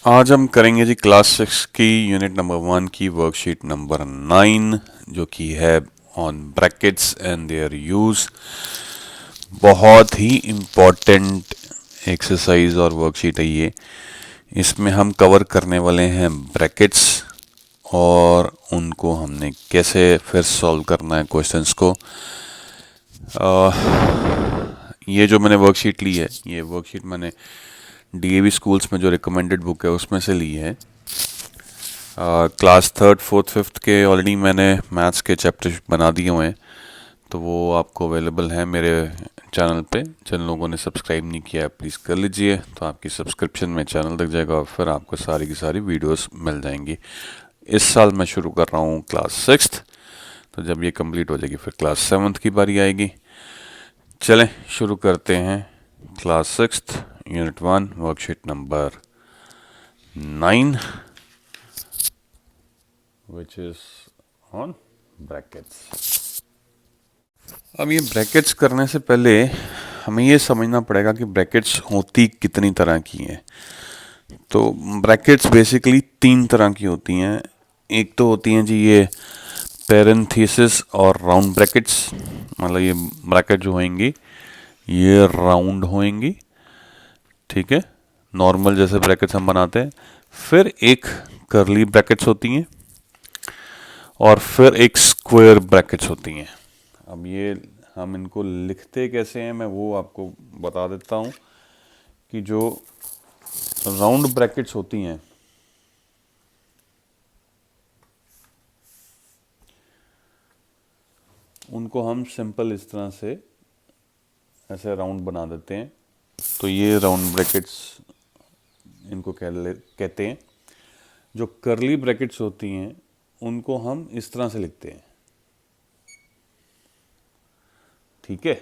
आज हम करेंगे जी क्लास 6 की यूनिट नंबर 1 की वर्कशीट नंबर 9 जो कि है on brackets and their use. बहुत ही इम्पोर्टेंट एक्सरसाइज और वर्कशीट है ये। इसमें हम कवर करने वाले हैं ब्रैकेट्स और उनको हमने कैसे फिर सॉल्व करना है क्वेश्चंस को। ये जो मैंने वर्कशीट ली है, ये वर्कशीट मैंने डीएवी स्कूल्स में जो रिकमेंडेड बुक है उसमें से ली है। क्लास थर्ड फोर्थ फिफ्थ के ऑलरेडी मैंने मैथ्स के चैप्टर बना दिए हुए हैं, तो वो आपको अवेलेबल है मेरे चैनल पे। जिन लोगों ने सब्सक्राइब नहीं किया है प्लीज़ कर लीजिए, तो आपकी सब्सक्रिप्शन में चैनल लग जाएगा और फिर आपको सारी की सारी वीडियोस मिल जाएंगी। इस साल मैं शुरू कर रहा हूँ क्लास सिक्स्थ, तो जब ये कंप्लीट हो जाएगी फिर क्लास सेवन्थ की बारी आएगी। चलें शुरू करते हैं class sixth unit 1 worksheet number 9 which is on brackets। अब ये ब्रैकेट्स करने से पहले हमें ये समझना पड़ेगा कि ब्रैकेट्स होती कितनी तरह की हैं। तो ब्रैकेट्स बेसिकली 3 तरह की होती हैं। एक तो होती हैं जी ये पैरेंथेसिस और राउंड ब्रैकेट्स, मतलब ये ब्रैकेट जो होंगी ये राउंड होंगी, ठीक है, नॉर्मल जैसे ब्रैकेट्स हम बनाते हैं। फिर एक कर्ली ब्रैकेट्स होती हैं और फिर एक स्क्वायर ब्रैकेट्स होती हैं। अब ये हम इनको लिखते कैसे हैं मैं वो आपको बता देता हूँ कि जो राउंड ब्रैकेट्स होती हैं उनको हम सिंपल इस तरह से ऐसे राउंड बना देते हैं। तो ये राउंड ब्रैकेट्स इनको कहते हैं। जो कर्ली ब्रैकेट्स होती हैं उनको हम इस तरह से लिखते हैं, ठीक है।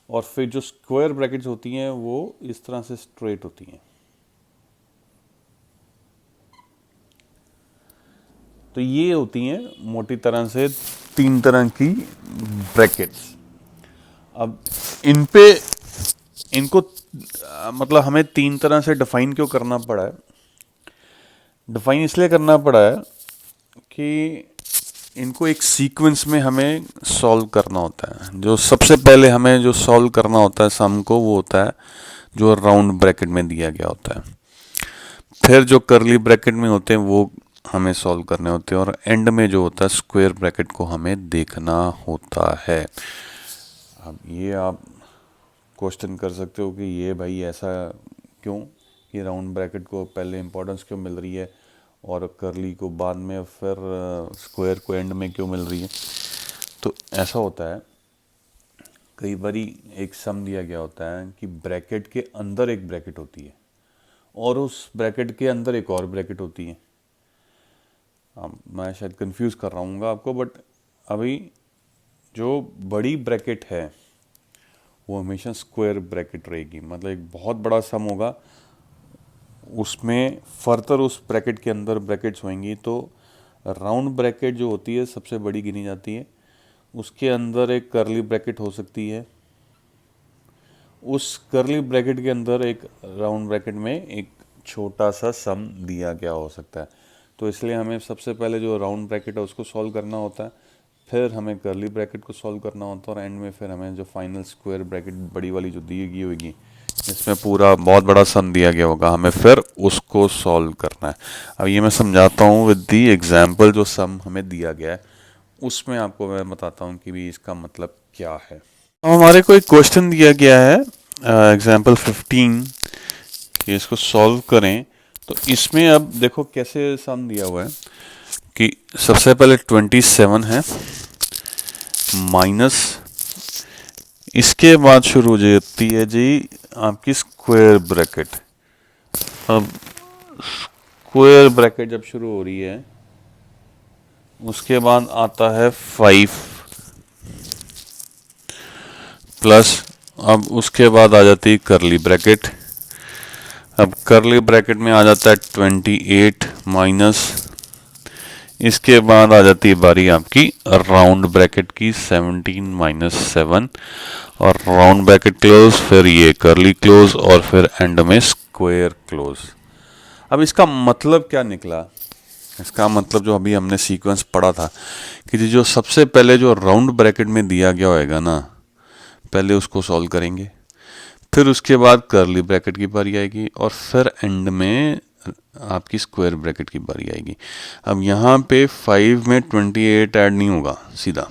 और फिर जो स्क्वायर ब्रैकेट्स होती हैं वो इस तरह से स्ट्रेट होती हैं। तो ये होती हैं मोटी तरह से 3 तरह की ब्रैकेट्स। अब इन पे इनको मतलब हमें 3 तरह से डिफाइन क्यों करना पड़ा है? डिफाइन इसलिए करना पड़ा है कि इनको एक सीक्वेंस में हमें सॉल्व करना होता है। जो सबसे पहले हमें जो सॉल्व करना होता है सम को, वो होता है जो राउंड ब्रैकेट में दिया गया होता है। फिर जो कर्ली ब्रैकेट में होते हैं वो हमें सॉल्व करने होते हैं और एंड में जो होता है स्क्वायर ब्रैकेट को हमें देखना होता है। अब ये आप क्वेश्चन कर सकते हो कि ये भाई ऐसा क्यों, कि राउंड ब्रैकेट को पहले इंपॉर्टेंस क्यों मिल रही है और कर्ली को बाद में, फिर स्क्वायर को एंड में क्यों मिल रही है? तो ऐसा होता है, कई बारी एक सम दिया गया होता है कि ब्रैकेट के अंदर एक ब्रैकेट होती है और उस ब्रैकेट के अंदर एक और ब्रैकेट होती है। मैं शायद कंफ्यूज कर रहा हूँ आपको, बट अभी जो बड़ी ब्रैकेट है वो हमेशा स्क्वायर ब्रैकेट रहेगी। मतलब एक बहुत बड़ा सम होगा, उसमें फर्दर उस ब्रैकेट के अंदर ब्रैकेट्स होंगी, तो राउंड ब्रैकेट जो होती है सबसे बड़ी गिनी जाती है। उसके अंदर एक कर्ली ब्रैकेट हो सकती है, उस कर्ली ब्रैकेट के अंदर एक राउंड ब्रैकेट में एक छोटा सा सम दिया गया हो सकता है। तो इसलिए हमें सबसे पहले जो राउंड ब्रैकेट है उसको सॉल्व करना होता है, फिर हमें कर्ली ब्रैकेट को सॉल्व करना होता है और एंड में फिर हमें जो फाइनल स्क्वायर ब्रैकेट बड़ी वाली जो दी गई होगी, इसमें पूरा बहुत बड़ा सम दिया गया होगा, हमें फिर उसको सॉल्व करना है। अब ये मैं समझाता हूँ विद दी एग्जाम्पल। जो सम हमें दिया गया है उसमें आपको मैं बताता हूँ कि भी इसका मतलब क्या है। अब हमारे को एक क्वेश्चन दिया गया है एग्जाम्पल 15 कि इसको सॉल्व करें। तो इसमें अब देखो कैसे सम दिया हुआ है कि सबसे पहले 27 है माइनस, इसके बाद शुरू हो जाती है जी आपकी स्क्वायर ब्रैकेट। अब स्क्वायर ब्रैकेट जब शुरू हो रही है उसके बाद आता है 5 प्लस, अब उसके बाद आ जाती है कर्ली ब्रैकेट। अब कर्ली ब्रैकेट में आ जाता है 28 माइनस, इसके बाद आ जाती है बारी आपकी राउंड ब्रैकेट की 17 माइनस 7 और राउंड ब्रैकेट क्लोज, फिर ये कर्ली क्लोज और फिर एंड में स्क्वायर क्लोज। अब इसका मतलब क्या निकला? इसका मतलब जो अभी हमने सीक्वेंस पढ़ा था कि जो सबसे पहले जो राउंड ब्रैकेट में दिया गया होएगा ना, पहले उसको सॉल्व करेंगे, फिर उसके बाद कर्ली ब्रैकेट की बारी आएगी और फिर एंड में आपकी स्क्वायर ब्रैकेट की बारी आएगी। अब यहाँ पे 5 में 28 ऐड नहीं होगा सीधा,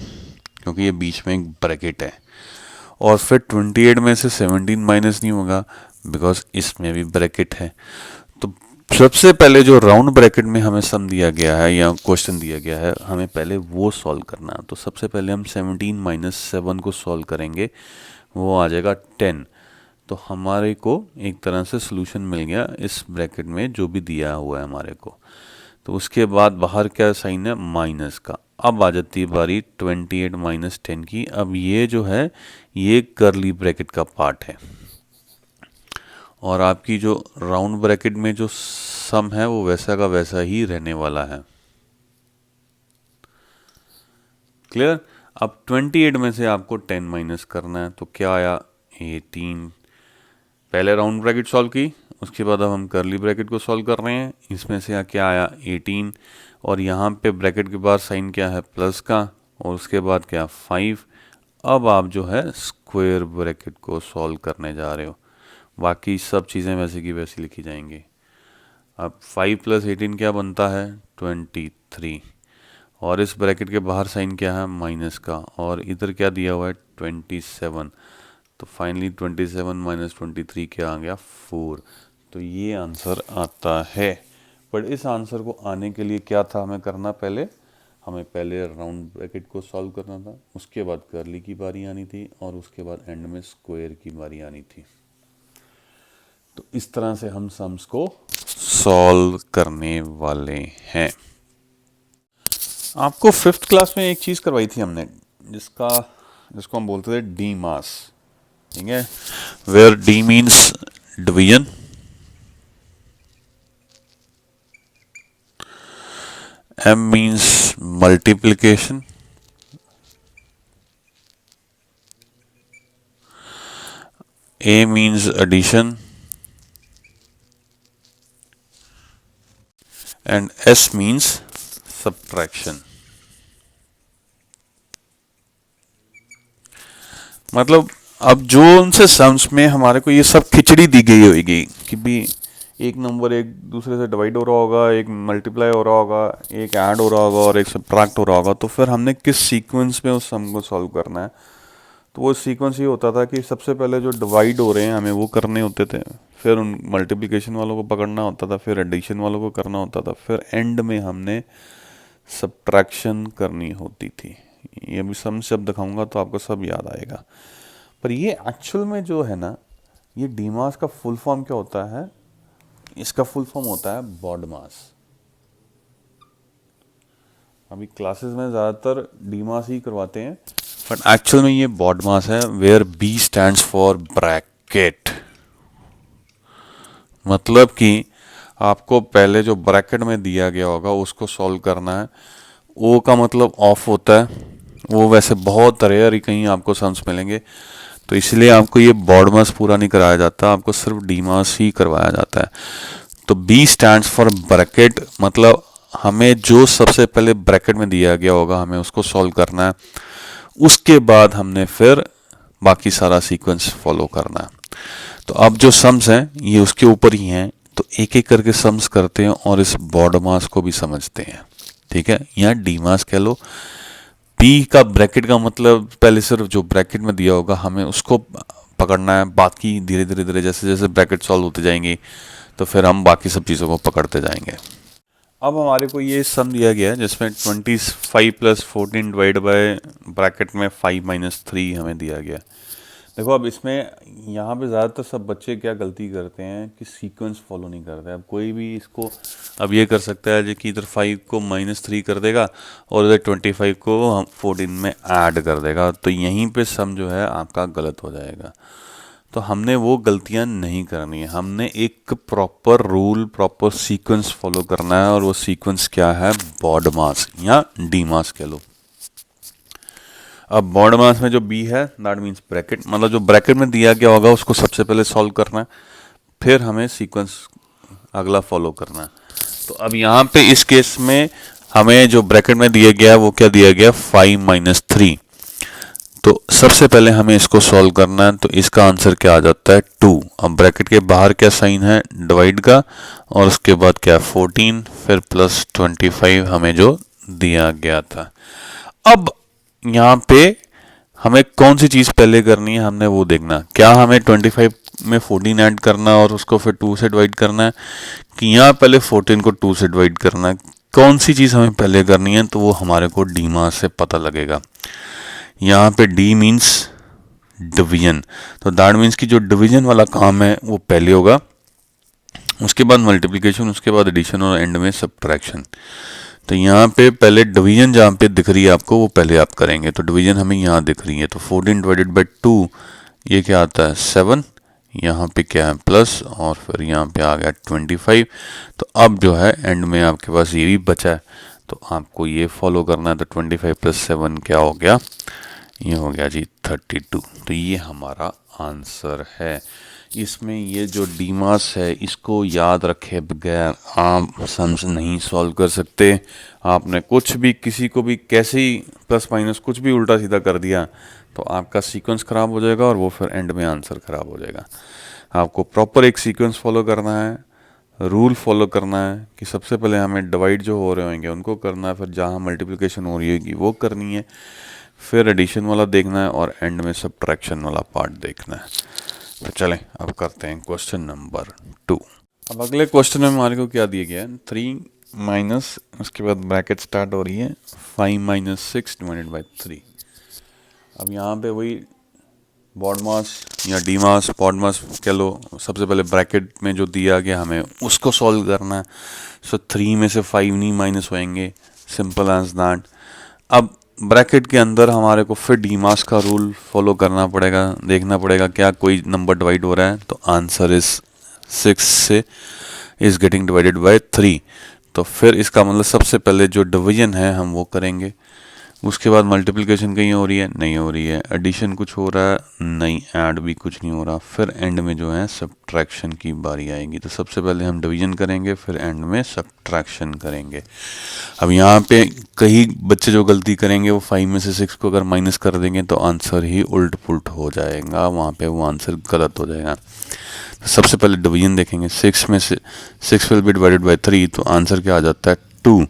क्योंकि ये बीच में एक ब्रैकेट है, और फिर 28 में से 17 माइनस नहीं होगा बिकॉज इसमें भी ब्रैकेट है। तो सबसे पहले जो राउंड ब्रैकेट में हमें सम दिया गया है या क्वेश्चन दिया गया है, हमें पहले वो सॉल्व करना है। तो सबसे पहले हम 17 माइनस 7 को सॉल्व करेंगे, वो आ जाएगा 10। तो हमारे को एक तरह से सोल्यूशन मिल गया इस ब्रैकेट में जो भी दिया हुआ है हमारे को। तो उसके बाद बाहर क्या साइन है? माइनस का। अब आ जाती है बारी 28 माइनस 10 की। अब ये जो है ये कर्ली ब्रैकेट का पार्ट है, और आपकी जो राउंड ब्रैकेट में जो सम है वो वैसा का वैसा ही रहने वाला है। क्लियर? अब 28 में से आपको 10 माइनस करना है, तो क्या आया? 18। पहले राउंड ब्रैकेट सॉल्व की, उसके बाद अब हम कर्ली ब्रैकेट को सॉल्व कर रहे हैं। इसमें से क्या आया? 18। और यहाँ पे ब्रैकेट के बाद साइन क्या है? प्लस का, और उसके बाद क्या? 5। अब आप जो है स्क्वायर ब्रैकेट को सॉल्व करने जा रहे हो, बाकी सब चीज़ें वैसे की वैसी लिखी जाएंगी। अब 5 प्लस 18 क्या बनता है? 23। और इस ब्रैकेट के बाहर साइन क्या है? माइनस का, और इधर क्या दिया हुआ है? 27। तो फाइनली 27 माइनस 23 क्या आ गया? 4। तो ये आंसर आता है। बट इस आंसर को आने के लिए क्या था हमें करना? हमें पहले राउंड ब्रैकेट को सॉल्व करना था, उसके बाद कर्ली की बारी आनी थी, और उसके बाद एंड में स्क्वायर की बारी आनी थी। तो इस तरह से हम सम्स को सॉल्व करने वाले हैं। आपको 5th क्लास में एक चीज़ करवाई थी हमने, जिसको हम बोलते थे डी मास। ठीक है, where D means division, M means multiplication, A means addition, and S means subtraction। मतलब अब जो उनसे सम्स में हमारे को ये सब खिचड़ी दी गई होगी कि भी एक नंबर एक दूसरे से डिवाइड हो रहा होगा, एक मल्टीप्लाई हो रहा होगा, एक ऐड हो रहा होगा और एक सब्ट्रैक्ट हो रहा होगा, तो फिर हमने किस सीक्वेंस में उस सम को सॉल्व करना है। तो वो सीक्वेंस ये होता था कि सबसे पहले जो डिवाइड हो रहे हैं हमें वो करने होते थे, फिर उन मल्टीप्लिकेशन वालों को पकड़ना होता था, फिर एडिशन वालों को करना होता था, फिर एंड में हमने सब्ट्रैक्शन करनी होती थी। ये भी सम से अब दिखाऊंगा तो आपको सब याद आएगा। पर ये एक्चुअल में जो है ना, ये डीमास का फुल फॉर्म क्या होता है? इसका फुल फॉर्म होता है बॉडमास। अभी क्लासेस में ज़्यादातर डीमास ही करवाते हैं, बट एक्चुअल में ये बॉडमास है, where B stands for bracket. मतलब कि आपको पहले जो ब्रैकेट में दिया गया होगा उसको सॉल्व करना है। ओ का मतलब ऑफ होता है, वो वैसे बहुत रेयर ही कहीं आपको सम्स मिलेंगे, तो इसलिए आपको ये बॉडमास पूरा नहीं कराया जाता, आपको सिर्फ डीमास ही करवाया जाता है। तो बी स्टैंड्स फॉर ब्रैकेट, मतलब हमें जो सबसे पहले ब्रैकेट में दिया गया होगा हमें उसको सॉल्व करना है, उसके बाद हमने फिर बाकी सारा सीक्वेंस फॉलो करना है। तो अब जो सम्स हैं ये उसके ऊपर ही हैं, तो एक एक करके सम्स करते हैं और इस बॉडमास को भी समझते हैं। ठीक है, यहाँ डीमास कह लो। पी का ब्रैकेट का मतलब पहले सिर्फ जो ब्रैकेट में दिया होगा हमें उसको पकड़ना है, बाकी धीरे धीरे धीरे जैसे जैसे ब्रैकेट सॉल्व होते जाएंगी तो फिर हम बाकी सब चीज़ों को पकड़ते जाएंगे। अब हमारे को ये सम दिया गया है जिसमें 25 प्लस 14 डिवाइड बाय ब्रैकेट में 5 माइनस 3 हमें दिया गया। देखो अब इसमें यहाँ पे ज़्यादातर सब बच्चे क्या गलती करते हैं कि सीक्वेंस फॉलो नहीं करते। अब कोई भी इसको अब ये कर सकता है कि इधर 5 को -3 कर देगा और इधर 25 को हम 14 में ऐड कर देगा, तो यहीं पे सम जो है आपका गलत हो जाएगा। तो हमने वो गलतियाँ नहीं करनी है, हमने एक proper rule proper sequence follow करना है, और वो सीक्वेंस क्या है? बॉडमास या डीमास कह लो। अब बॉडमास में जो बी है दैट मीन्स ब्रैकेट, मतलब जो ब्रैकेट में दिया गया होगा उसको सबसे पहले सॉल्व करना है, फिर हमें सीक्वेंस अगला फॉलो करना है। तो अब यहाँ पे इस केस में हमें जो ब्रैकेट में दिया गया वो क्या दिया गया, 5 - 3। तो सबसे पहले हमें इसको सॉल्व करना है, तो इसका आंसर क्या आ जाता है 2। अब ब्रैकेट के बाहर क्या साइन है, डिवाइड का, और उसके बाद क्या 14, फिर प्लस 25 हमें जो दिया गया था। अब यहाँ पे हमें कौन सी चीज़ पहले करनी है, हमने वो देखना। क्या हमें 25 में 14 ऐड करना है और उसको फिर 2 से डिवाइड करना है, कि यहाँ पहले 14 को 2 से डिवाइड करना है? कौन सी चीज़ हमें पहले करनी है, तो वो हमारे को डीमा से पता लगेगा। यहाँ पे डी मीन्स डिवीजन, तो दैट मीन्स कि जो डिवीजन वाला काम है वो पहले होगा, उसके बाद मल्टीप्लिकेशन, उसके बाद एडिशन और एंड में सब्ट्रैक्शन। तो यहाँ पे पहले डिवीजन जहाँ पे दिख रही है आपको वो पहले आप करेंगे। तो डिवीजन हमें यहाँ दिख रही है, तो 14 डिवाइडेड बाई 2 ये क्या आता है 7, यहाँ पे क्या है प्लस, और फिर यहाँ पे आ गया 25। तो अब जो है एंड में आपके पास ये भी बचा है, तो आपको ये फॉलो करना है। तो 25 + 7 क्या हो गया, ये हो गया जी 32। तो ये हमारा आंसर है। इसमें ये जो डीमास है इसको याद रखे बगैर आप सम्स नहीं सॉल्व कर सकते। आपने कुछ भी किसी को भी कैसे ही प्लस माइनस कुछ भी उल्टा सीधा कर दिया तो आपका सीक्वेंस ख़राब हो जाएगा और वो फिर एंड में आंसर ख़राब हो जाएगा। आपको प्रॉपर एक सीक्वेंस फॉलो करना है, रूल फॉलो करना है कि सबसे पहले हमें डिवाइड जो हो रहे होंगे उनको करना है, फिर जहाँ मल्टीप्लिकेशन हो रही होगी वो करनी है, फिर एडिशन वाला देखना है और एंड में सब्ट्रैक्शन वाला पार्ट देखना है। तो चलें अब करते हैं क्वेश्चन नंबर 2। अब अगले क्वेश्चन में हमारे को क्या दिया गया है, 3 माइनस, उसके बाद ब्रैकेट स्टार्ट हो रही है 5 - 6 डिवाइडेड बाई 3। अब यहाँ पे वही बॉड मास या डी मास, बॉड मास कह लो, सबसे पहले ब्रैकेट में जो दिया गया हमें उसको सॉल्व करना है। सो 3 में से 5 नहीं माइनस होएंगे, सिंपल एज दैट। अब ब्रैकेट के अंदर हमारे को फिर डी मास का रूल फॉलो करना पड़ेगा, देखना पड़ेगा क्या कोई नंबर डिवाइड हो रहा है, तो आंसर इज 6 से इज गेटिंग डिवाइडेड बाय 3। तो फिर इसका मतलब सबसे पहले जो डिवीजन है हम वो करेंगे, उसके बाद मल्टीप्लिकेशन कहीं हो रही है, नहीं हो रही है, एडिशन कुछ हो रहा है, नहीं, ऐड भी कुछ नहीं हो रहा, फिर एंड में जो है सब्ट्रैक्शन की बारी आएगी। तो सबसे पहले हम डिवीजन करेंगे, फिर एंड में सब्ट्रैक्शन करेंगे। अब यहाँ पे कई बच्चे जो गलती करेंगे वो 5 में से 6 को अगर माइनस कर देंगे तो आंसर ही उल्ट पुल्ट हो जाएगा, वहाँ पे वो आंसर गलत हो जाएगा। तो सबसे पहले डिवीजन देखेंगे, 6 में से 6 विल बी डिवाइडेड बाई 3, तो आंसर क्या आ जाता है 2,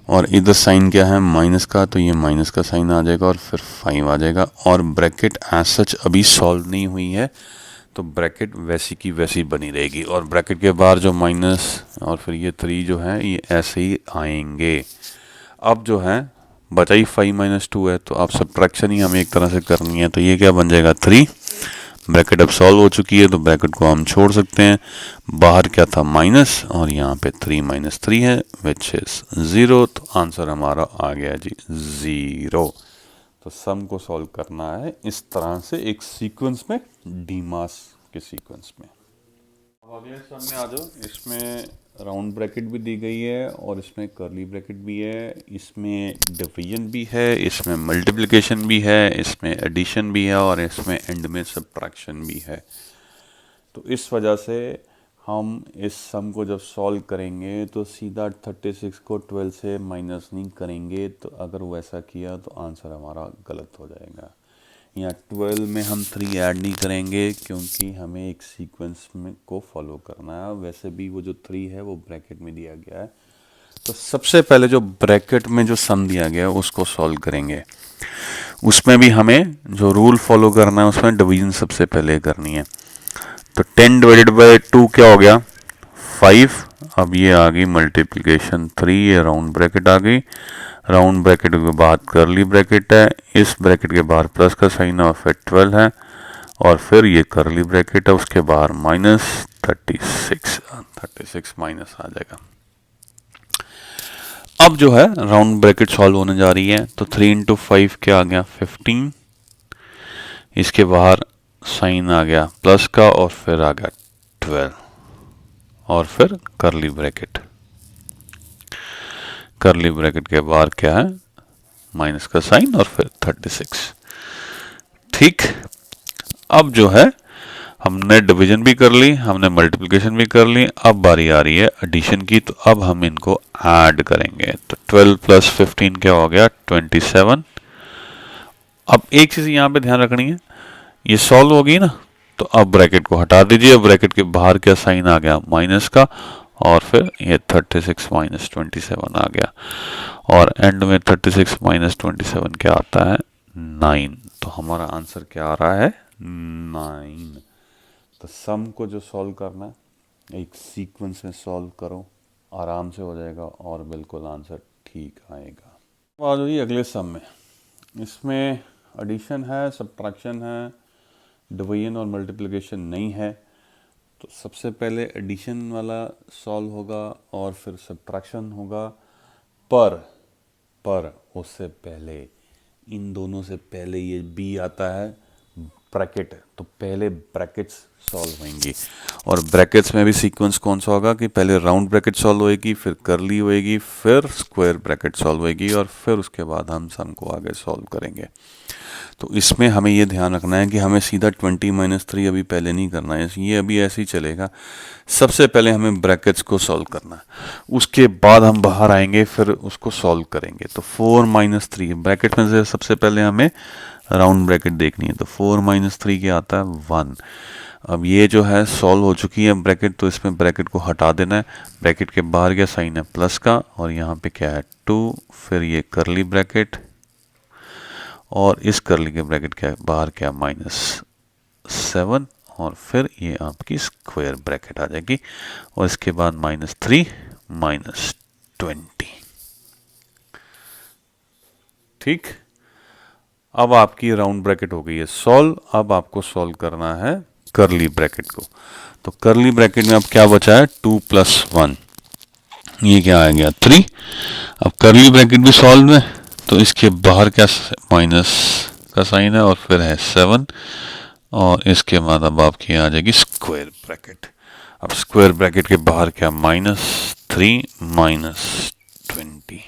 और इधर साइन क्या है माइनस का, तो ये माइनस का साइन आ जाएगा और फिर 5 आ जाएगा। और ब्रैकेट एज सच अभी सॉल्व नहीं हुई है, तो ब्रैकेट वैसी की वैसी बनी रहेगी, और ब्रैकेट के बाहर जो माइनस और फिर ये 3 जो है ये ऐसे ही आएंगे। अब जो है बचा ही 5 - 2 है, तो आप सब्ट्रैक्शन ही हमें एक तरह से करनी है, तो ये क्या बन जाएगा 3। ब्रैकेट अब सॉल्व हो चुकी है तो ब्रैकेट को हम छोड़ सकते हैं। बाहर क्या था माइनस, और यहाँ पे 3 - 3 है विच इज 0, तो आंसर हमारा आ गया जी 0। तो सम को सॉल्व करना है इस तरह से एक सीक्वेंस में, डीमास के सीक्वेंस में। अब अगले सम में आ जाओ। इसमें राउंड ब्रैकेट भी दी गई है और इसमें कर्ली ब्रैकेट भी है, इसमें डिवीजन भी है, इसमें मल्टीप्लिकेशन भी है, इसमें एडिशन भी है और इसमें एंड में सब्ट्रैक्शन भी है। तो इस वजह से हम इस सम को जब सॉल्व करेंगे तो सीधा 36 को 12 से माइनस नहीं करेंगे, तो अगर वैसा किया तो आंसर हमारा गलत हो जाएगा। यहाँ 12 में हम 3 ऐड नहीं करेंगे क्योंकि हमें एक सीक्वेंस में को फॉलो करना है। वैसे भी वो जो 3 है वो ब्रैकेट में दिया गया है, तो सबसे पहले जो ब्रैकेट में जो सम दिया गया है उसको सॉल्व करेंगे। उसमें भी हमें जो रूल फॉलो करना है उसमें डिवीजन सबसे पहले करनी है। तो 10 डिवाइडेड बाई 2 क्या हो गया 5। अब ये आ गई मल्टीप्लिकेशन 3, ये राउंड ब्रैकेट आ गई, राउंड ब्रैकेट के बाद कर्ली ब्रैकेट है, इस ब्रैकेट के बाहर प्लस का साइन है और फिर 12 है, और फिर ये कर्ली ब्रैकेट है, उसके बाहर -36 माइनस आ जाएगा। अब जो है राउंड ब्रैकेट सॉल्व होने जा रही है, तो 3 × 5 क्या आ गया 15, इसके बाहर साइन आ गया प्लस का और फिर आ गया 12 और फिर कर्ली ब्रैकेट, कर्ली ब्रैकेट के बाहर क्या है माइनस का साइन और फिर 36। ठीक, अब जो है हमने डिवीजन भी कर ली, हमने मल्टीप्लिकेशन भी कर ली, अब बारी आ रही है एडिशन की। तो अब हम इनको ऐड करेंगे। तो 12 प्लस 15 क्या हो गया? 27। अब एक चीज़ यहाँ पे ध्यान रखनी है, ये सॉल्व होगी ना, तो अब ब्रैकेट को हटा दीजिए। ब्रैकेट के बाहर क्या साइन आ गया? माइनस का, और फिर ये 36 माइनस 27 आ गया, और एंड में 36 माइनस 27 क्या आता है? 9। तो हमारा आंसर क्या आ रहा है? 9। तो सम को जो सॉल्व करना है, एक सीक्वेंस में सॉल्व करो, आराम से हो जाएगा और बिल्कुल आंसर ठीक आएगा। आ जाइए अगले सम में। इसमें एडिशन है, सब्ट्रैक्शन है, डिवीजन और मल्टीप्लिकेशन नहीं है। तो सबसे पहले एडिशन वाला सॉल्व होगा और फिर सब्ट्रैक्शन होगा। पर उससे पहले, इन दोनों से पहले ये बी आता है ब्रैकेट, तो पहले ब्रैकेट्स सॉल्व होंगी। और ब्रैकेट्स में भी सीक्वेंस कौन सा होगा कि पहले राउंड ब्रैकेट सॉल्व होएगी, फिर करली होएगी, फिर स्क्वायर ब्रैकेट सॉल्व होएगी, और फिर उसके बाद हम सम को आगे सॉल्व करेंगे। तो इसमें हमें ये ध्यान रखना है कि हमें सीधा 20-3 अभी पहले नहीं करना है, ये अभी ऐसे ही चलेगा। सबसे पहले हमें ब्रैकेट्स को सॉल्व करना है, उसके बाद हम बाहर आएंगे, फिर उसको सॉल्व करेंगे। तो 4-3 ब्रैकेट में से सबसे पहले हमें राउंड ब्रैकेट देखनी है। तो 4-3 क्या आता है? 1। अब ये जो है सॉल्व हो चुकी है ब्रैकेट, तो इसमें ब्रैकेट को हटा देना है। ब्रैकेट के बाहर क्या साइन है? प्लस का, और यहाँ पे क्या है? 2। फिर ये करली ब्रैकेट, और इस करली के ब्रैकेट के बाहर क्या? -7, और फिर ये आपकी स्क्वायर ब्रैकेट आ जाएगी, और इसके बाद -3 -20। ठीक, अब आपकी राउंड ब्रैकेट हो गई है सॉल्व। अब आपको सॉल्व करना है करली ब्रैकेट को। तो करली ब्रैकेट में अब क्या बचा है? 2 + 1, ये क्या आ गया? 3। अब करली ब्रैकेट भी सॉल्व है, तो इसके बाहर क्या? माइनस का साइन है, और फिर है 7, और इसके बाद अब आपकी आ जाएगी स्क्वायर ब्रैकेट। अब स्क्वायर ब्रैकेट के बाहर क्या? -3 -20।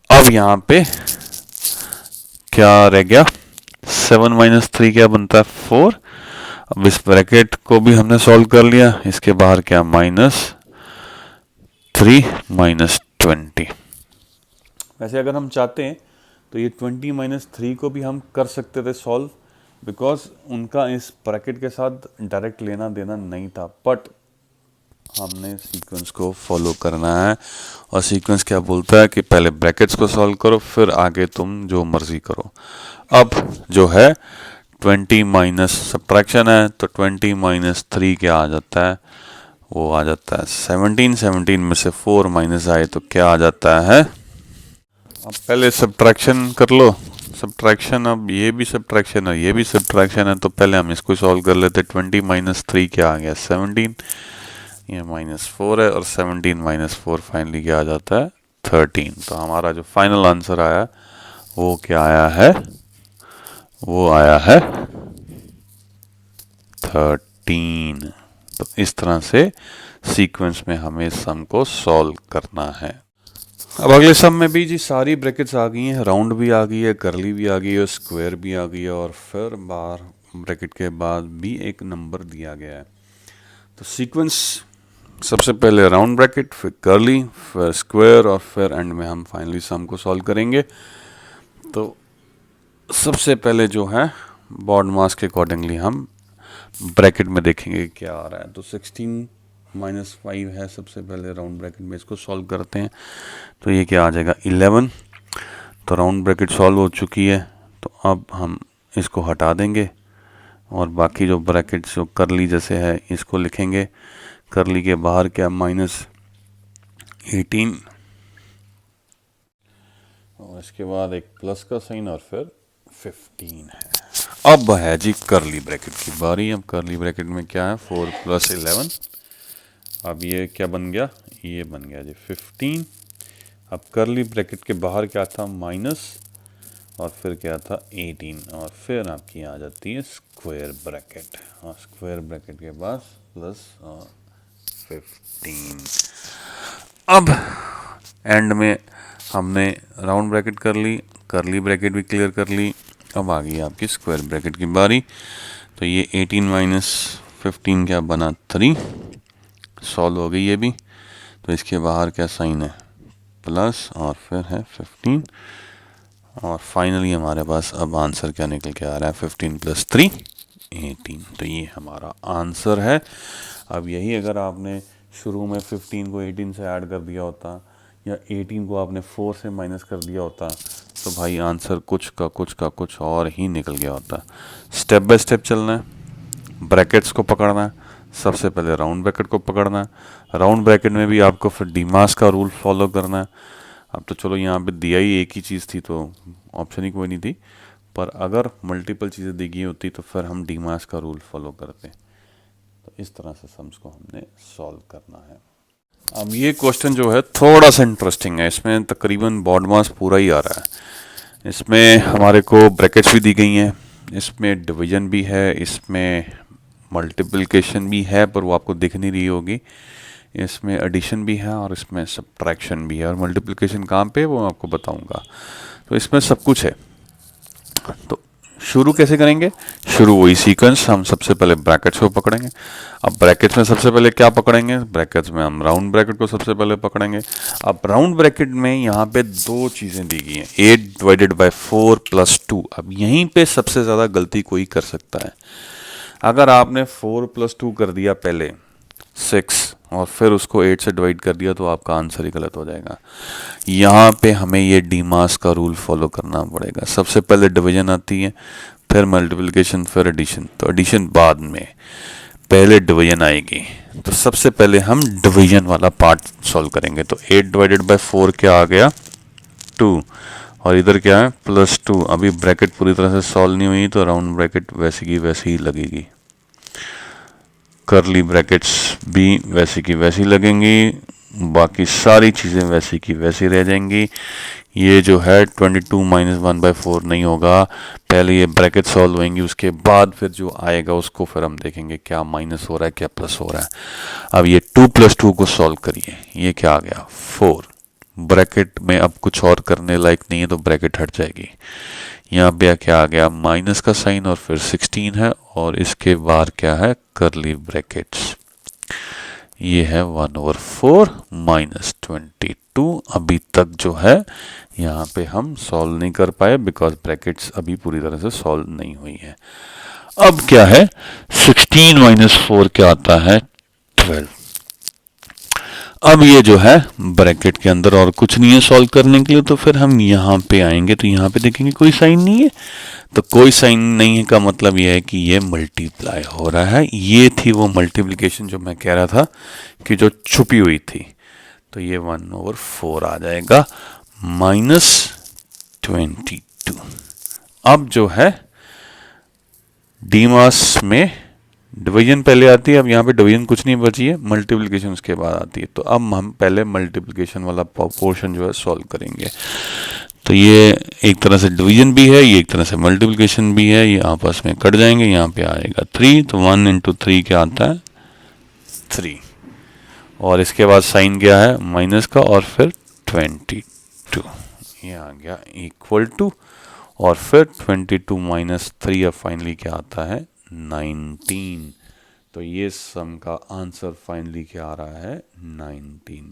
अब यहाँ पे क्या रह गया? 7 - 3 क्या बनता है? 4। अब इस ब्रैकेट को भी हमने सॉल्व कर लिया, इसके बाहर क्या? -3 -20। वैसे अगर हम चाहते हैं तो ये 20 - 3 को भी हम कर सकते थे सॉल्व, बिकॉज उनका इस ब्रैकेट के साथ डायरेक्ट लेना देना नहीं था, बट हमने सीक्वेंस को फॉलो करना है। और सीक्वेंस क्या बोलता है कि पहले ब्रैकेट्स को सॉल्व करो, फिर आगे तुम जो मर्जी करो। अब जो है 20 माइनस सब्ट्रैक्शन है, तो 20 - 3 क्या आ जाता है? वो आ जाता है 17। 17 में से 4 माइनस आए तो क्या आ जाता है? अब पहले सब्ट्रैक्शन कर लो। सब्ट्रैक्शन, अब ये भी सब्ट्रैक्शन है, ये भी सब्ट्रैक्शन है, तो पहले हम इसको सॉल्व कर लेते। 20 - 3 क्या आ गया? 17। ये -4 है, और 17 - 4 फाइनली क्या आ जाता है? 13। तो हमारा जो फाइनल आंसर आया वो क्या आया है? वो आया है 13। तो इस तरह से सीक्वेंस में हमें सम को सॉल्व करना है। अब अगले सम में भी जी सारी ब्रैकेट्स आ गई हैं, राउंड भी आ गई है, करली भी आ गई है, स्क्वायर भी आ गई है, और फिर बाहर ब्रैकेट के बाद भी एक नंबर दिया गया है। तो सीक्वेंस सबसे पहले राउंड ब्रैकेट, फिर करली, फिर स्क्वायर, और फिर एंड में हम फाइनली सम को सॉल्व करेंगे। तो सबसे पहले जो है बॉड मास के अकॉर्डिंगली हम ब्रैकेट में देखेंगे क्या आ रहा है। तो 16 - 5 है सबसे पहले राउंड ब्रैकेट में, इसको सॉल्व करते हैं। तो ये क्या आ जाएगा? 11। तो राउंड ब्रैकेट सॉल्व हो चुकी है, तो अब हम इसको हटा देंगे, और बाकी जो ब्रैकेट जो करली जैसे है इसको लिखेंगे। करली के बाहर क्या? -18, और इसके बाद एक प्लस का साइन, और फिर 15 है। अब है जी करली ब्रैकेट की बारी। अब करली ब्रैकेट में क्या है? 4 + 11। अब ये क्या बन गया? ये बन गया जी 15। अब करली ब्रैकेट के बाहर क्या था? माइनस, और फिर क्या था? 18, और फिर आपकी आ जाती है स्क्वायर ब्रैकेट, और स्क्वायर ब्रैकेट के बाद प्लस और 15। अब एंड में हमने राउंड ब्रैकेट कर ली, करली ब्रैकेट भी क्लियर कर ली। अब आ गई आपकी स्क्वायर ब्रैकेट की बारी। तो ये 18 माइनस 15 क्या बना 3, सॉल्व हो गई ये भी। तो इसके बाहर क्या साइन है, प्लस और फिर है 15, और फाइनली हमारे पास अब आंसर क्या निकल के आ रहा है, 15 प्लस 3 18। तो ये हमारा आंसर है। अब यही अगर आपने शुरू में 15 को 18 से ऐड कर दिया होता, या 18 को आपने 4 से माइनस कर दिया होता, तो भाई आंसर कुछ का कुछ और ही निकल गया होता। स्टेप बाय स्टेप चलना है, ब्रैकेट्स को पकड़ना है। सबसे पहले राउंड ब्रैकेट को पकड़ना है, राउंड ब्रैकेट में भी आपको फिर डीमास का रूल फॉलो करना है। अब तो चलो यहाँ पे दिया ही एक ही चीज़ थी तो ऑप्शन ही कोई नहीं थी, पर अगर मल्टीपल चीज़ें दी गई होती तो फिर हम डीमास का रूल फॉलो करते। तो इस तरह से सम्स को हमने सॉल्व करना है। अब ये क्वेश्चन जो है थोड़ा सा इंटरेस्टिंग है, इसमें तकरीबन बॉड मास पूरा ही आ रहा है। इसमें हमारे को ब्रैकेट्स भी दी गई हैं, इसमें डिवीजन भी है, इसमें मल्टीप्लिकेशन भी है पर वो आपको दिख नहीं रही होगी, इसमें एडिशन भी है और इसमें सब्ट्रैक्शन भी है, और मल्टीप्लिकेशन कहाँ पे वो मैं आपको बताऊंगा। तो इसमें सब कुछ है। तो शुरू कैसे करेंगे, शुरू वही सीक्वेंस, हम सबसे पहले ब्रैकेट्स को पकड़ेंगे। अब ब्रैकेट्स में सबसे पहले क्या पकड़ेंगे, ब्रैकेट्स में हम राउंड ब्रैकेट को सबसे पहले पकड़ेंगे। अब राउंड ब्रैकेट में यहाँ पे दो चीज़ें दी गई हैं, 8 डिवाइडेड बाई 4 प्लस 2। अब यहीं पे सबसे ज़्यादा गलती कोई कर सकता है। अगर आपने 4 प्लस 2 कर दिया पहले 6 और फिर उसको 8 से डिवाइड कर दिया तो आपका आंसर ही गलत हो जाएगा। यहाँ पे हमें ये डीमास का रूल फॉलो करना पड़ेगा। सबसे पहले डिवीजन आती है, फिर मल्टीप्लिकेशन, फिर एडिशन। तो एडिशन बाद में, पहले डिवीजन आएगी। तो सबसे पहले हम डिवीजन वाला पार्ट सॉल्व करेंगे। तो 8 डिवाइडेड बाई 4 क्या आ गया 2, और इधर क्या है प्लस 2। अभी ब्रैकेट पूरी तरह से सॉल्व नहीं हुई तो राउंड ब्रैकेट वैसी की वैसी ही लगेगी, करली ब्रैकेट्स भी वैसी की वैसी लगेंगी, बाकी सारी चीज़ें वैसी की वैसी रह जाएंगी। ये जो है 22 माइनस 1/4 नहीं होगा, पहले ये ब्रैकेट सॉल्व होंगी, उसके बाद फिर जो आएगा उसको फिर हम देखेंगे क्या माइनस हो रहा है क्या प्लस हो रहा है। अब ये 2 + 2 को सॉल्व करिए, ये क्या आ गया 4। ब्रैकेट में अब कुछ और करने लायक नहीं है तो ब्रैकेट हट जाएगी। यहाँ पे क्या आ गया माइनस का साइन और फिर 16 है, और इसके बाद क्या है करली ब्रैकेट्स। ये है 1/4 माइनस 22। अभी तक जो है यहाँ पे हम सॉल्व नहीं कर पाए बिकॉज ब्रैकेट्स अभी पूरी तरह से सॉल्व नहीं हुई है। अब क्या है 16 माइनस 4 क्या आता है 12। अब ये जो है ब्रैकेट के अंदर और कुछ नहीं है सॉल्व करने के लिए, तो फिर हम यहाँ पे आएंगे तो यहाँ पे देखेंगे कोई साइन नहीं है। तो कोई साइन नहीं है का मतलब ये है कि ये मल्टीप्लाई हो रहा है। ये थी वो मल्टीप्लिकेशन जो मैं कह रहा था कि जो छुपी हुई थी। तो ये 1/4 आ जाएगा माइनस 22। अब जो है डीमास में डिवीजन पहले आती है, अब यहाँ पे डिवीजन कुछ नहीं बची है, मल्टीप्लिकेशन उसके बाद आती है। तो अब हम पहले मल्टीप्लिकेशन वाला पोर्शन जो है सॉल्व करेंगे। तो ये एक तरह से डिवीजन भी है, ये एक तरह से मल्टीप्लिकेशन भी है, ये आपस में कट जाएंगे। यहाँ पे आएगा 3, तो 1 × 3 क्या आता है 3, और इसके बाद साइन क्या है माइनस का और फिर 22, ये आ गया इक्वल टू, और फिर 22 माइनस 3 अब फाइनली क्या आता है 19। तो ये सम का आंसर फाइनली क्या आ रहा है 19।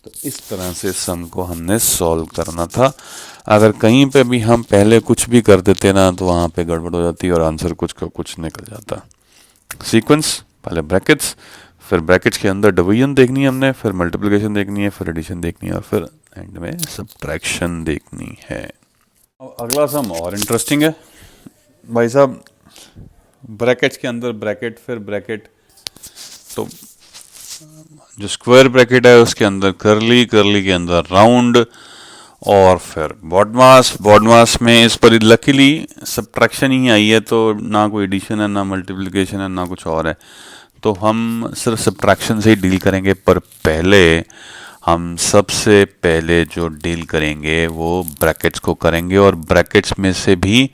तो इस तरह से सम को हमने सॉल्व करना था। अगर कहीं पे भी हम पहले कुछ भी कर देते ना तो वहाँ पे गड़बड़ हो जाती और आंसर कुछ का कुछ निकल जाता। सीक्वेंस, पहले ब्रैकेट्स, फिर ब्रैकेट्स के अंदर डिवीजन देखनी है हमने, फिर मल्टीप्लिकेशन देखनी है, फिर एडिशन देखनी है, और फिर एंड में सब्ट्रैक्शन देखनी है। अगला सम और इंटरेस्टिंग है भाई साहब। ब्रैकेट्स के अंदर ब्रैकेट, फिर ब्रैकेट, तो जो स्क्वायर ब्रैकेट है उसके अंदर करली, करली के अंदर राउंड, और फिर बॉडमास में इस पर लकीली सब्ट्रैक्शन ही आई है, तो ना कोई एडिशन है ना मल्टीप्लिकेशन है ना कुछ और है, तो हम सिर्फ सब्ट्रैक्शन से ही डील करेंगे। पर पहले हम सबसे पहले जो डील करेंगे वो ब्रैकेट्स को करेंगे, और ब्रैकेट्स में से भी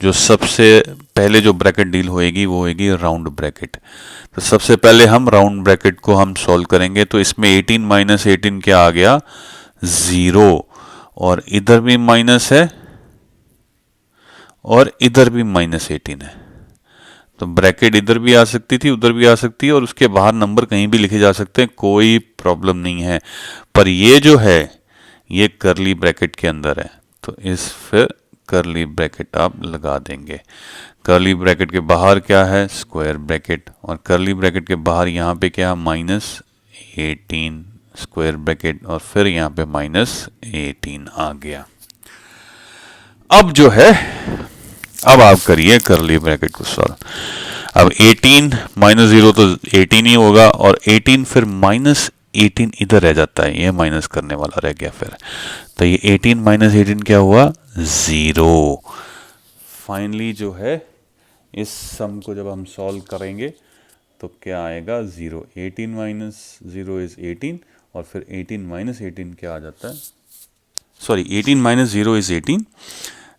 जो सबसे पहले जो ब्रैकेट डील होएगी वो होएगी राउंड ब्रैकेट। तो सबसे पहले हम राउंड ब्रैकेट को हम सॉल्व करेंगे। तो इसमें 18 माइनस 18 क्या आ गया 0, और इधर भी माइनस है और इधर भी -18 है, तो ब्रैकेट इधर भी आ सकती थी, उधर भी आ सकती है, और उसके बाहर नंबर कहीं भी लिखे जा सकते हैं, कोई प्रॉब्लम नहीं है। पर ये जो है ये करली ब्रैकेट के अंदर है, तो इस फिर करली ब्रैकेट आप लगा देंगे। करली ब्रैकेट के बाहर क्या है, स्क्वायर ब्रैकेट, और करली ब्रैकेट के बाहर यहाँ पे क्या है, -18 स्क्वायर ब्रैकेट, और फिर यहाँ पे -18 आ गया। अब जो है, अब आप करिए करली ब्रैकेट को सॉल्व। अब 18 -0 तो 18 ही होगा, और 18 फिर -18 इधर रह जाता है, ये माइनस करने वाला रह गया फिर, तो ये 18 -18 क्या हुआ, 0। फाइनली जो है इस सम को जब हम सॉल्व करेंगे तो क्या आएगा, 0। 18 - 0 इज 18, और फिर 18 - 18 क्या आ जाता है, सॉरी 18 - 0 इज 18,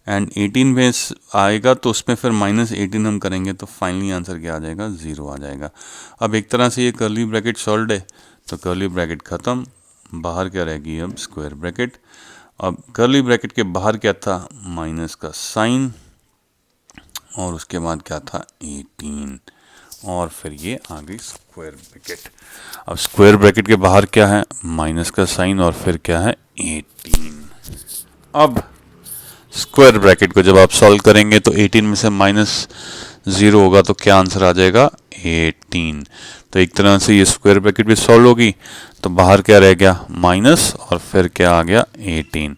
एंड 18 में आएगा तो उसमें फिर -18 हम करेंगे तो फाइनली आंसर क्या आ जाएगा, 0 आ जाएगा। अब एक तरह से ये करली ब्रैकेट सॉल्व है, तो करली ब्रैकेट ख़त्म, बाहर क्या रहेगी अब, स्क्वायर ब्रैकेट। अब करली ब्रैकेट के बाहर क्या था, माइनस का साइन, और उसके बाद क्या था, 18, और फिर ये आ गई स्क्वायर ब्रैकेट। अब स्क्वायर ब्रैकेट के बाहर क्या है, माइनस का साइन, और फिर क्या है, 18। अब स्क्वायर ब्रैकेट को जब आप सॉल्व करेंगे तो 18 में से -0 होगा तो क्या आंसर आ जाएगा, 18। तो एक तरह से ये स्क्वायर ब्रैकेट भी सॉल्व होगी, तो बाहर क्या रह गया, माइनस, और फिर क्या आ गया, 18,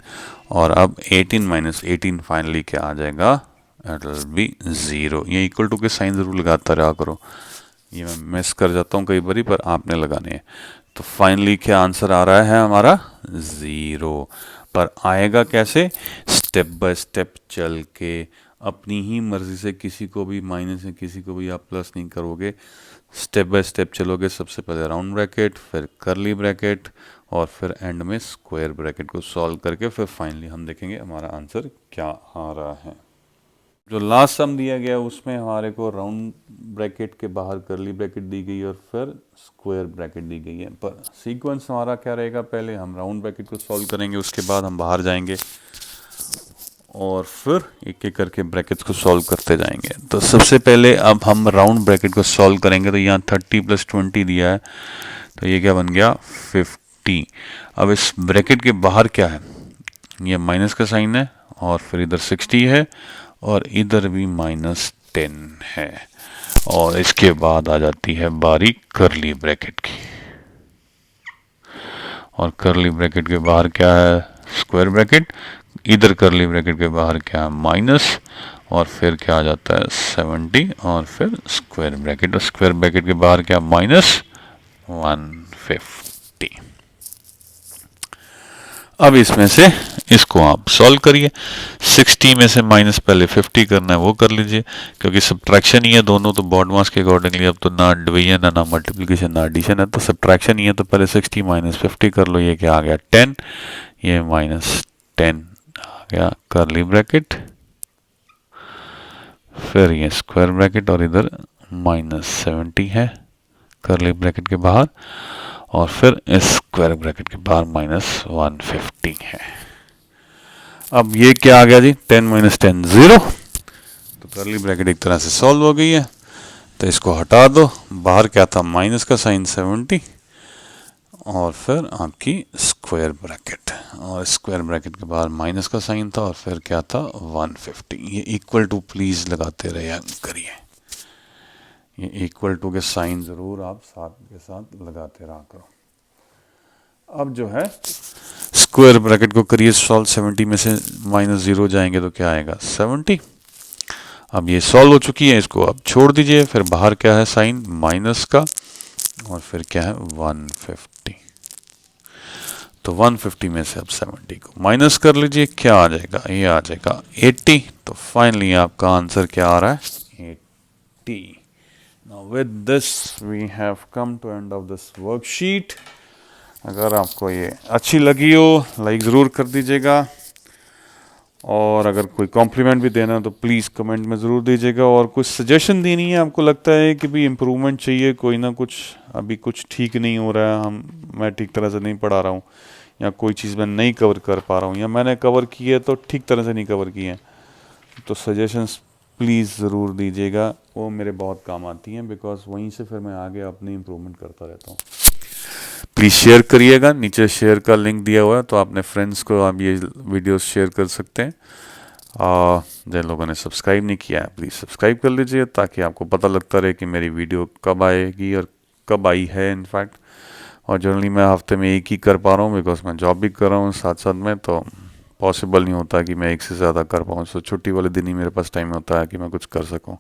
और अब 18 - 18 फाइनली क्या आ जाएगा, इट विल बी 0। ये इक्वल टू के साइन ज़रूर लगाता रहा करो, ये मैं मिस कर जाता हूँ कई बारी, पर आपने लगाने हैं। तो फाइनली क्या आंसर आ रहा है हमारा, 0। पर आएगा कैसे, स्टेप बाय स्टेप चल के, अपनी ही मर्जी से, किसी को भी माइनस है, किसी को भी आप प्लस नहीं करोगे, स्टेप बाय स्टेप चलोगे। सबसे पहले राउंड ब्रैकेट, फिर करली ब्रैकेट, और फिर एंड में स्क्वायर ब्रैकेट को सॉल्व करके फिर फाइनली हम देखेंगे हमारा आंसर क्या आ रहा है। जो लास्ट सम दिया गया उसमें हमारे को राउंड ब्रैकेट के बाहर करली ब्रैकेट दी गई और फिर स्क्वायर ब्रैकेट दी गई है, पर सीक्वेंस हमारा क्या रहेगा, पहले हम राउंड ब्रैकेट को सॉल्व करेंगे, उसके बाद हम बाहर जाएंगे और फिर एक एक करके ब्रैकेट्स को सॉल्व करते जाएंगे। तो सबसे पहले अब हम राउंड ब्रैकेट को सॉल्व करेंगे, तो यहाँ 30 + 20 दिया है, तो ये क्या बन गया, 50। अब इस ब्रैकेट के बाहर क्या है, ये माइनस का साइन है, और फिर इधर 60 है, और इधर भी -10 है, और इसके बाद आ जाती है बारी करली ब्रैकेट की, और करली ब्रैकेट के बाहर क्या है, स्क्वायर ब्रैकेट, इधर करली ब्रैकेट के बाहर क्या है, माइनस, और फिर क्या आ जाता है 70, और फिर स्क्वायर ब्रैकेट, और स्क्वायर ब्रैकेट के बाहर क्या, -150। अब इसमें से इसको आप सॉल्व करिए। 60 में से माइनस पहले 50 करना है वो कर लीजिए, क्योंकि सब्ट्रैक्शन ही है दोनों, तो बॉड मास के अकॉर्डिंगली अब तो ना डिवीजन है, ना मल्टीप्लिकेशन, ना एडिशन है, तो सब्ट्रैक्शन ही है, तो पहले 60 - 50 कर लो। ये क्या आ गया, 10, ये -10 आ गया करली ब्रैकेट, फिर ये स्क्वायर ब्रैकेट, और इधर -70 है करली ब्रैकेट के बाहर, और फिर इस स्क्वायर ब्रैकेट के बाहर -150 है। अब ये क्या आ गया जी, 10 - 10 0, तो करली ब्रैकेट एक तरह से सॉल्व हो गई है। तो इसको हटा दो, बाहर क्या था, माइनस का साइन 70, और फिर आपकी स्क्वायर ब्रैकेट, और स्क्वायर ब्रैकेट के बाहर माइनस का साइन था, और फिर क्या था, 150। ये इक्वल टू प्लीज लगाते रहे करिए, ये इक्वल टू के साइन ज़रूर आप साथ के साथ लगाते रहा करो। अब जो है स्क्वायर ब्रैकेट को करिए सॉल्व, 70 में से -0 जाएंगे तो क्या आएगा, 70। अब ये सॉल्व हो चुकी है, इसको आप छोड़ दीजिए, फिर बाहर क्या है, साइन माइनस का, और फिर क्या है, 150। तो 150 में से अब 70 को माइनस कर लीजिए, क्या आ जाएगा, ये आ जाएगा 80। तो फाइनली आपका आंसर क्या आ रहा है, 80। Now with this we have come to end of this worksheet. अगर आपको ये अच्छी लगी हो लाइक ज़रूर कर दीजिएगा, और अगर कोई कॉम्प्लीमेंट भी देना तो प्लीज़ कमेंट में ज़रूर दीजिएगा, और कुछ सजेशन देनी है, आपको लगता है कि भी इम्प्रूवमेंट चाहिए, कोई ना कुछ अभी कुछ ठीक नहीं हो रहा है, मैं ठीक तरह से नहीं पढ़ा रहा हूँ, या कोई चीज़ मैं नहीं कवर कर पा रहा हूँ, या मैंने कवर की है तो ठीक तरह से नहीं कवर की है, तो सजेशंस प्लीज़ ज़रूर दीजिएगा, वो मेरे बहुत काम आती हैं, बिकॉज वहीं से फिर मैं आगे अपनी इम्प्रूवमेंट करता रहता हूँ। प्लीज़ शेयर करिएगा, नीचे शेयर का लिंक दिया हुआ है, तो अपने फ्रेंड्स को आप ये वीडियोस शेयर कर सकते हैं। और जिन लोगों ने सब्सक्राइब नहीं किया है प्लीज़ सब्सक्राइब कर लीजिए, ताकि आपको पता लगता रहे कि मेरी वीडियो कब आएगी और कब आई है इनफैक्ट। और जनरली मैं हफ्ते में एक ही कर पा रहा हूँ, बिकॉज मैं जॉब भी कर रहा हूँ साथ साथ में, तो पॉसिबल नहीं होता कि मैं एक से ज़्यादा कर पाऊँ। सो छुट्टी वाले दिन ही मेरे पास टाइम होता है कि मैं कुछ कर सकूँ।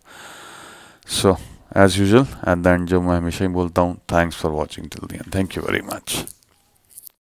So as usual at the end जो मैं हमेशा ही बोलता हूँ, thanks for watching till the end, thank you very much.